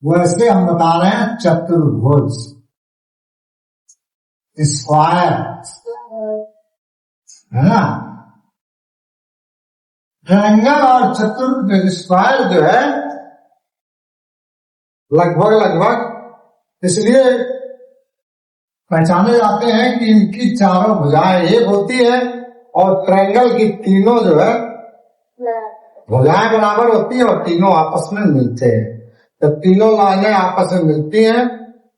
वैसे हम बता रहे हैं चतुर्भुज, स्क्वायर, है ना। ट्रायंगल और चतुर्भुज स्क्वायर जो है लगभग इसलिए पहचाने जाते हैं कि इनकी चारों भुजाएं एक होती है और ट्रायंगल की तीनों जो है भुजाएं बराबर होती है और तीनों आपस में मिलते हैं। जब तीनों लाइनें आपस में मिलती हैं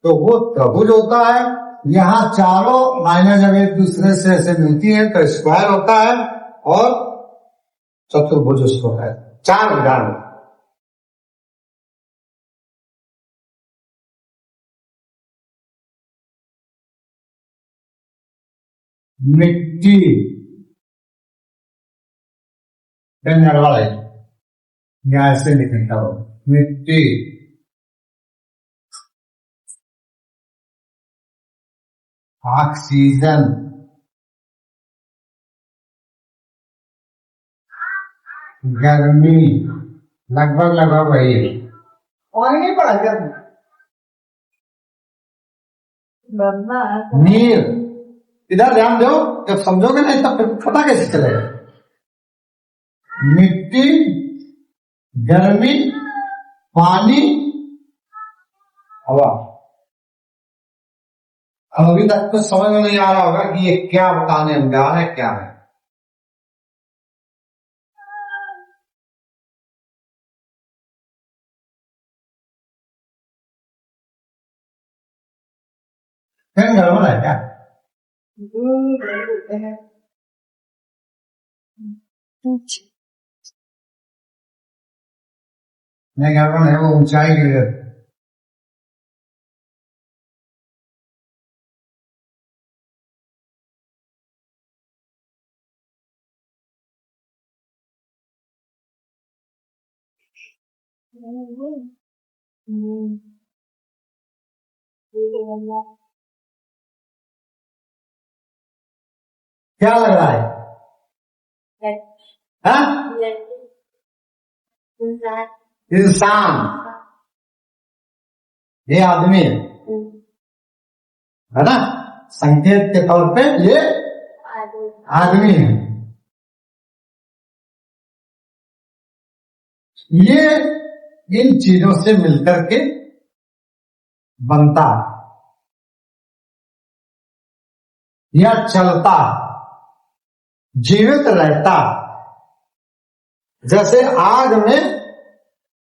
तो वो त्रिभुज होता है। यहाँ चारों लाइनें जब एक दूसरे से ऐसे मिलती हैं तो स्क्वायर होता है और चतुर्भुज उसको है, चार भुजाएं। मिट्टी वाला यहाँ ऐसे लिखता हो, मिट्टी, ऑक्सीजन, गर्मी, लगभग वही है। और नहीं पढ़ा गर्मी, नीर, इधर ध्यान दो, जब समझोगे नहीं तब पता कैसे चलेगा। मिट्टी, गर्मी, पानी, हवा। अभी तक कुछ समझ में नहीं आ रहा होगा कि ये क्या बताने हम जा रहे हैं, क्या है। फिर गड़बड़ है क्या? नहीं गड़बड़ है, वो ऊंचाई की वजह। क्या लग रहा है? हाँ? इंसान, ये आदमी है ना, संकेत के तौर पे ये आदमी है। ये इन चीजों से मिलकर के बनता या चलता, जीवित रहता। जैसे आग में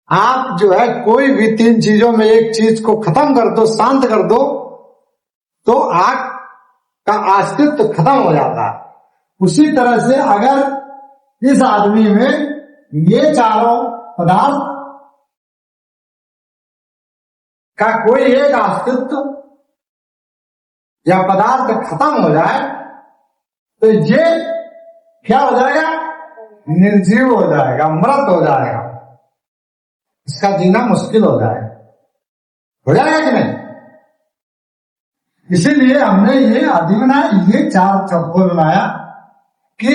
आप जो है कोई भी तीन चीजों में एक चीज को खत्म कर दो, शांत कर दो, तो आग का अस्तित्व खत्म हो जाता है। उसी तरह से अगर इस आदमी में ये चारों पदार्थ का कोई एक अस्तित्व या पदार्थ खत्म हो जाए तो ये क्या हो जाएगा? निर्जीव हो जाएगा, मृत हो जाएगा, इसका जीना मुश्किल हो जाएगा। हो जाएगा कि नहीं? इसीलिए हमने ये आदि बनाया, ये चार चौकोर बनाया कि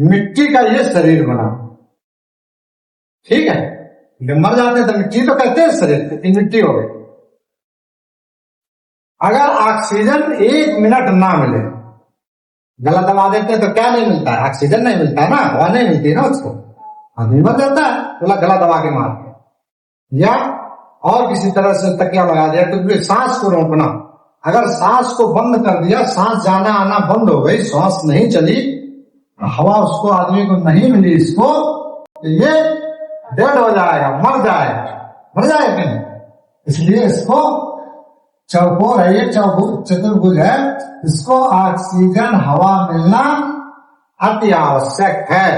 मिट्टी का ये शरीर बना। ठीक है, जब मर जाते तो मिट्टी तो कहते हैं शरीर, तो मिट्टी हो गई। अगर ऑक्सीजन 1 मिनट ना मिले, गला दबा देते तो क्या नहीं मिलता है? ऑक्सीजन नहीं मिलता है ना, हवा नहीं मिलती है ना उसको, आदमी मर जाता है। बोला गला दबा के मार के, या और किसी तरह से तकिया लगा दिया, तो सांस को रोकना। अगर सांस को बंद कर दिया, सांस जाना आना बंद हो गई, सांस नहीं चली, हवा उसको आदमी को नहीं मिली, इसको तो ये डेड हो जाएगा, मर जाएगा कि नहीं? इसलिए इसको चौकोर है, ये चतुर्भुज है, इसको ऑक्सीजन हवा मिलना अति आवश्यक है।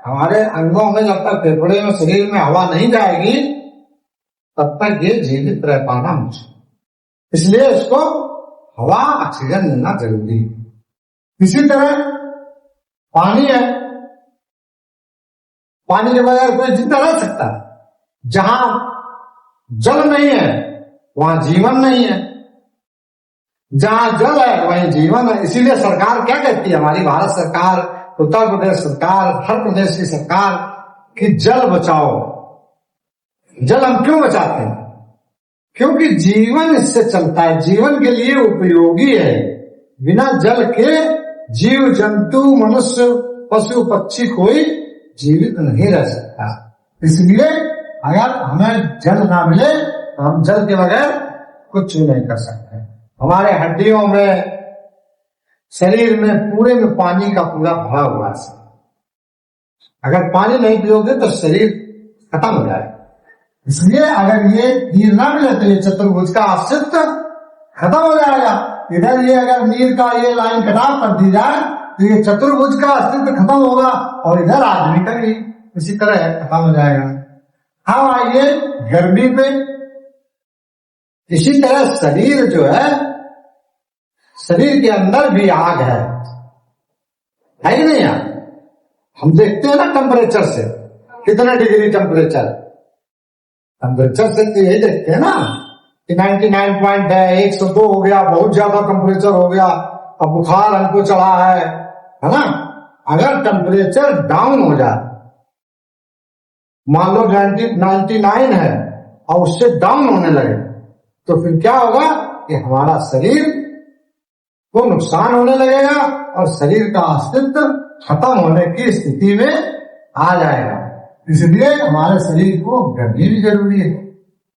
हमारे अंगों में जब तक फेफड़े में शरीर में हवा नहीं जाएगी तब तक ये जीवित रह पाना मुश्किल। इसलिए इसको हवा ऑक्सीजन मिलना जरूरी है। इसी तरह पानी है, पानी के बगैर कोई जिंदा रह सकता है? जहां जल नहीं है वहां जीवन नहीं है, जहां जल है वहीं जीवन है। इसीलिए सरकार क्या कहती है, हमारी भारत सरकार, उत्तर प्रदेश सरकार, हर प्रदेश की सरकार, कि जल बचाओ। जल हम क्यों बचाते हैं? क्योंकि जीवन इससे चलता है, जीवन के लिए उपयोगी है। बिना जल के जीव जंतु मनुष्य पशु पक्षी कोई जीवित नहीं रह सकता। इसलिए अगर हमें जल ना मिले तो हम जल के बगैर कुछ भी नहीं कर सकते। हमारे हड्डियों में, शरीर में पूरे में पानी का पूरा भरा हुआ है। अगर पानी नहीं पियोगे तो शरीर खत्म हो जाए। इसलिए अगर ये नीर ना मिले तो ये चतुर्भुज का अस्तित्व खत्म हो जाएगा। इधर ये अगर नीर का ये लाइन कटाव कर दी जाए तो ये चतुर्भुज का अस्तित्व खत्म होगा और इधर आदमी का भी इसी तरह खत्म हो जाएगा। हाँ, आइए गर्मी पे। इसी तरह शरीर जो है, शरीर के अंदर भी आग है कि नहीं यार? हम देखते हैं ना टेम्परेचर से, कितना डिग्री टेम्परेचर से तो यही देखते हैं ना कि 99 पॉइंट है, 102 हो गया, बहुत ज्यादा टेम्परेचर हो गया, अब बुखार हमको चढ़ा है ना। अगर टेम्परेचर डाउन हो जाए, मान लो 99 है और उससे डाउन होने लगे, तो फिर क्या होगा कि हमारा शरीर को नुकसान होने लगेगा और शरीर का अस्तित्व खत्म होने की स्थिति में आ जाएगा। इसलिए हमारे शरीर को गर्मी भी जरूरी है।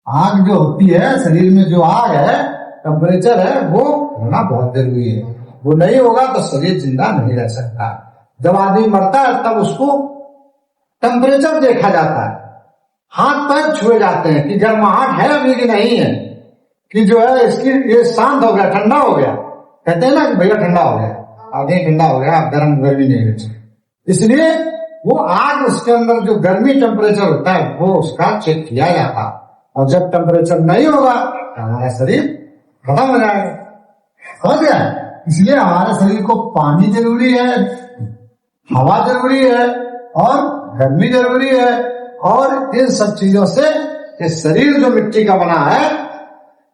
आग जो होती है, शरीर में जो आग है, टेम्परेचर है, वो होना बहुत जरूरी है। वो नहीं होगा तो शरीर जिंदा नहीं रह सकता। जब आदमी मरता है तब उसको टेम्परेचर देखा जाता है, हाथ पैर छुए जाते हैं कि गर्माहट है अभी कि नहीं है, कि जो है इसकी ये शांत हो गया, ठंडा हो गया। कहते हैं ना कि भैया ठंडा हो गया, आगे ठंडा हो गया, गर्म गर्मी नहीं होती। इसलिए वो आग, उसके अंदर जो गर्मी टेम्परेचर होता है वो उसका चेक किया जाता, और जब टेम्परेचर नहीं होगा तो हमारा शरीर खत्म हो जाएगा। समझ गया? इसलिए हमारे शरीर को पानी जरूरी है, हवा जरूरी है और गर्मी जरूरी है। और इन सब चीजों से ये शरीर जो मिट्टी का बना है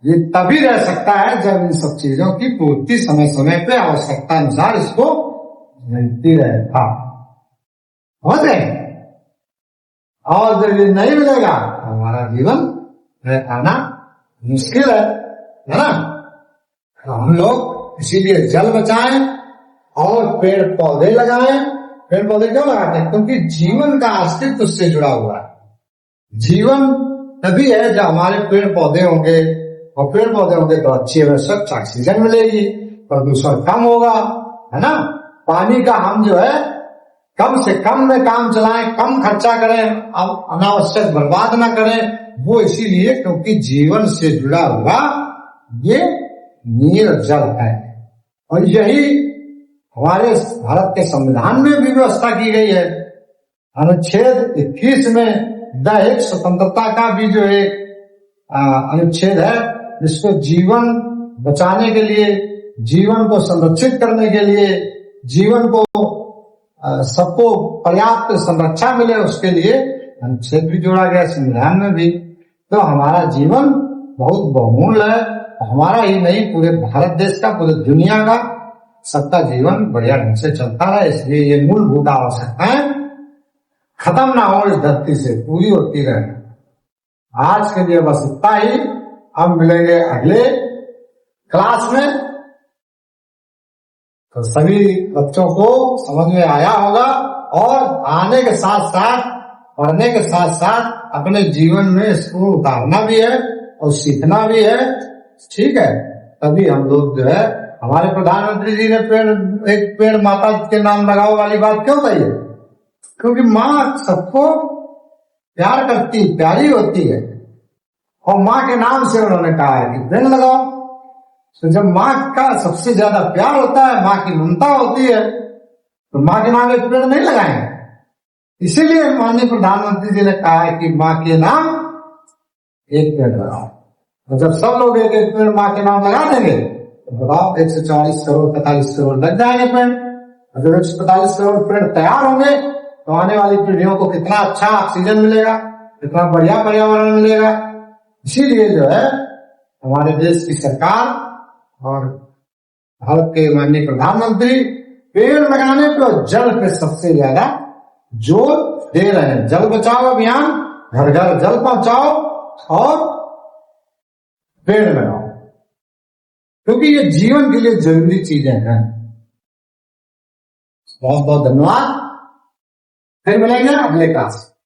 ये तभी रह सकता है जब इन सब चीजों की पूर्ति समय समय पे आवश्यकता अनुसार इसको मिलती रहे। समझ गए? और जब ये नहीं मिलेगा तो हमारा जीवन रहना मुश्किल है ना। तो हम लोग इसीलिए जल बचाएं और पेड़ पौधे लगाएं। पेड़ पौधे क्यों लगाते हैं? क्योंकि जीवन का अस्तित्व उससे जुड़ा हुआ है। जीवन तभी है जब हमारे पेड़ पौधे होंगे, और पेड़ पौधे होंगे तो अच्छी और स्वच्छ ऑक्सीजन मिलेगी, प्रदूषण कम होगा, है ना। पानी का हम जो है कम से कम में काम चलाएं, कम खर्चा करें, अब अनावश्यक बर्बाद ना करें। वो इसीलिए क्योंकि जीवन से जुड़ा हुआ ये नीर जल है। और यही हमारे भारत के संविधान में भी व्यवस्था की गई है। अनुच्छेद 21 में दैहिक स्वतंत्रता का भी जो एक अनुच्छेद है, जिसको जीवन बचाने के लिए, जीवन को संरक्षित करने के लिए, जीवन को सबको पर्याप्त संरक्षा मिले, उसके लिए अनुच्छेद भी जोड़ा गया संविधान में भी। तो हमारा जीवन बहुत बहुमूल्य है। हमारा ही नहीं, पूरे भारत देश का, पूरे दुनिया का, सबका जीवन बढ़िया ढंग से चलता रहे। इसलिए ये मूलभूत आवश्यकताएं खत्म ना हो, इस धरती से पूरी होती रहे। आज के लिए बस इतना ही। हम मिलेंगे अगले क्लास में। तो सभी बच्चों को समझ में आया होगा, और आने के साथ साथ, पढ़ने के साथ साथ अपने जीवन में इसको उतारना भी है और सीखना भी है। ठीक है? तभी हम लोग जो है, हमारे प्रधानमंत्री जी ने एक पेड़ माता के नाम लगाओ वाली बात क्यों कही है? क्योंकि माँ सबको प्यार करती, प्यारी होती है, और माँ के नाम से उन्होंने कहा है कि पेड़ लगाओ। तो जब माँ का सबसे ज्यादा प्यार होता है, माँ की ममता होती है, तो माँ के नाम एक पेड़ नहीं लगाएंगे। इसीलिए माननीय प्रधानमंत्री जी ने कहा है कि माँ के नाम एक पेड़ लगाओ। तो जब सब लोग एक एक पेड़ माँ के नाम लगा देंगे तो बताओ 140 करोड़ 45 करोड़ लग जाएंगे पेड़। और जब 145 करोड़ पेड़ तैयार होंगे तो आने वाली पीढ़ियों को कितना अच्छा ऑक्सीजन मिलेगा, कितना बढ़िया पर्यावरण मिलेगा। इसीलिए जो है हमारे देश की सरकार और भारत के माननीय प्रधानमंत्री पेड़ लगाने पे और जल पे सबसे ज्यादा जोर दे रहे हैं। जल बचाओ अभियान, घर घर जल पहुंचाओ, और पेड़ लगाओ, क्योंकि ये जीवन के लिए जरूरी चीजें हैं। बहुत बहुत धन्यवाद। फिर मिलेंगे अगले क्लास।